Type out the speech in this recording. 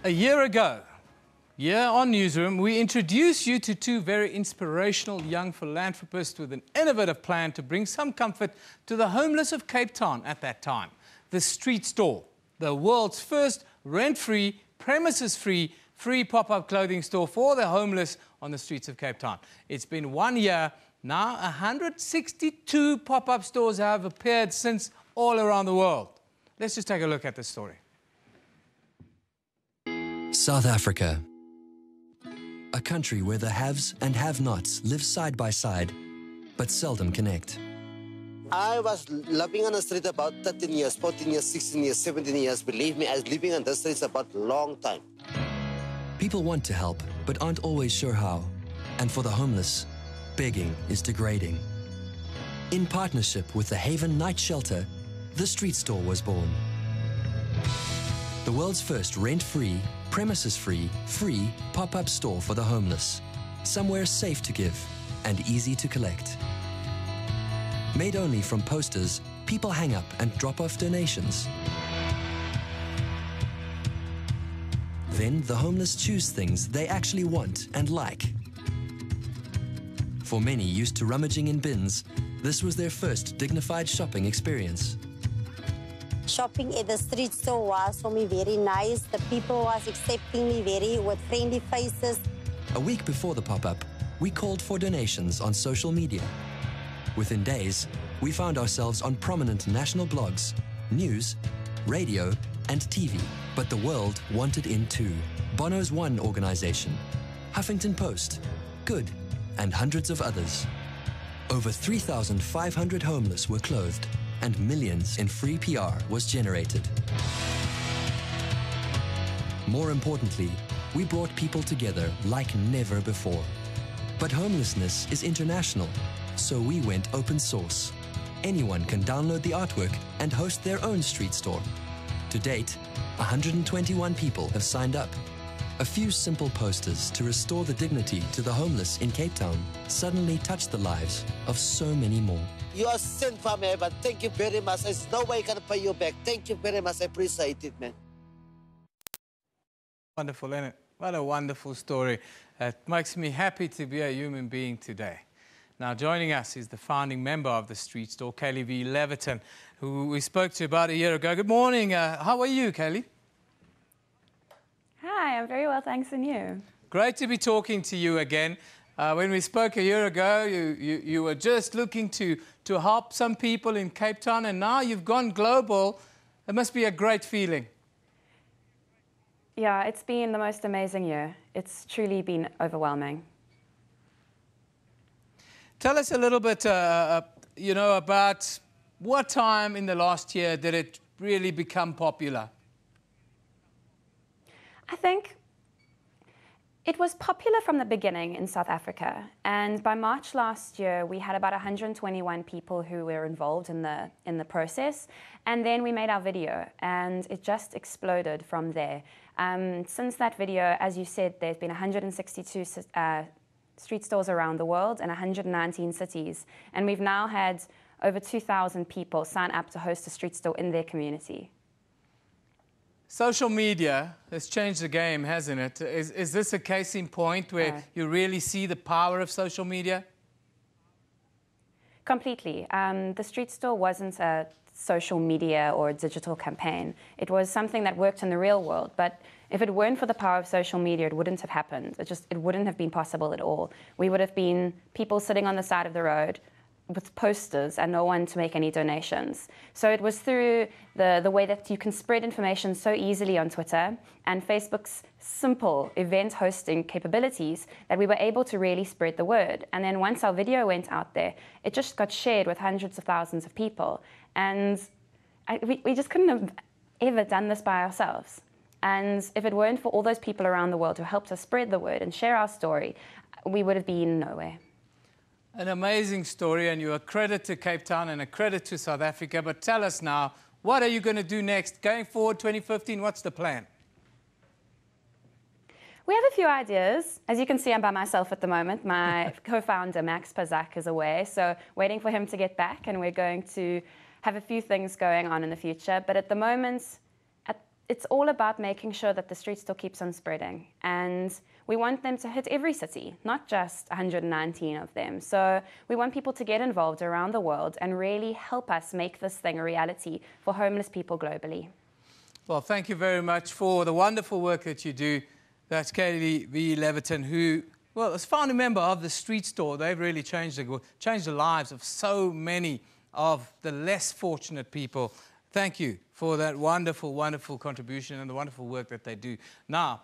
A year ago, here on Newsroom, we introduced you to two very inspirational young philanthropists with an innovative plan to bring some comfort to the homeless of Cape Town at that time. The Street Store, the world's first rent-free, premises-free, free pop-up clothing store for the homeless on the streets of Cape Town. It's been 1 year. Now 162 pop-up stores have appeared since all around the world. Let's just take a look at this story. South Africa, a country where the haves and have-nots live side by side, but seldom connect. I was living on the street about 13 years, 14 years, 16 years, 17 years. Believe me, I was living on the streets about a long time. People want to help, but aren't always sure how. And for the homeless, begging is degrading. In partnership with the Haven Night Shelter, the Street Store was born. The world's first rent-free, premises-free, free pop-up store for the homeless. Somewhere safe to give and easy to collect. Made only from posters, people hang up and drop off donations. Then the homeless choose things they actually want and like. For many used to rummaging in bins, this was their first dignified shopping experience. Shopping at the street store was for me very nice. The people was accepting me with friendly faces. A week before the pop-up, we called for donations on social media. Within days, we found ourselves on prominent national blogs, news, radio, and TV. But the world wanted in too. Bono's One organization, Huffington Post, Good, and hundreds of others. Over 3,500 homeless were clothed, and millions in free PR was generated. More importantly, we brought people together like never before. But homelessness is international, so we went open source. Anyone can download the artwork and host their own street store. To date, 121 people have signed up. A few simple posters to restore the dignity to the homeless in Cape Town suddenly touched the lives of so many more. You are sent from heaven. Thank you very much. There's no way I can pay you back. Thank you very much. I appreciate it, man. Wonderful, isn't it? What a wonderful story. It makes me happy to be a human being today. Now, joining us is the founding member of the Street Store, Kayli Vee Levitan, who we spoke to about a year ago. Good morning. How are you, Kayli? Hi, I'm very well, thanks, and you? Great to be talking to you again. When we spoke a year ago, you were just looking to help some people in Cape Town, and now you've gone global. It must be a great feeling. Yeah, it's been the most amazing year. It's truly been overwhelming. Tell us a little bit, about what time in the last year did it really become popular? I think it was popular from the beginning in South Africa, and by March last year we had about 121 people who were involved in the process, and then we made our video and it just exploded from there. Since that video, as you said, there's been 162 street stores around the world in 119 cities, and we've now had over 2,000 people sign up to host a street store in their community. Social media has changed the game, hasn't it? Is this a case in point where you really see the power of social media? Completely. The street store wasn't a social media or a digital campaign. It was something that worked in the real world, but if it weren't for the power of social media, it wouldn't have happened. It wouldn't have been possible at all. We would have been people sitting on the side of the road with posters and no one to make any donations. So it was through the way that you can spread information so easily on Twitter and Facebook's simple event hosting capabilities that we were able to really spread the word. And then once our video went out there, it just got shared with hundreds of thousands of people. And we just couldn't have ever done this by ourselves. And if it weren't for all those people around the world who helped us spread the word and share our story, we would have been nowhere. An amazing story, and you're a credit to Cape Town and a credit to South Africa. But tell us now, what are you going to do next? Going forward, 2015, what's the plan? We have a few ideas. As you can see, I'm by myself at the moment. My co-founder, Max Pazak, is away, so waiting for him to get back, and we're going to have a few things going on in the future. But at the moment, it's all about making sure that the street store keeps on spreading. And we want them to hit every city, not just 119 of them. So we want people to get involved around the world and really help us make this thing a reality for homeless people globally. Well, thank you very much for the wonderful work that you do. That's Kayli Vee Levitan, who, well, as founding member of the street store, they've really changed the lives of so many of the less fortunate people. Thank you for that wonderful, wonderful contribution and the wonderful work that they do. Now,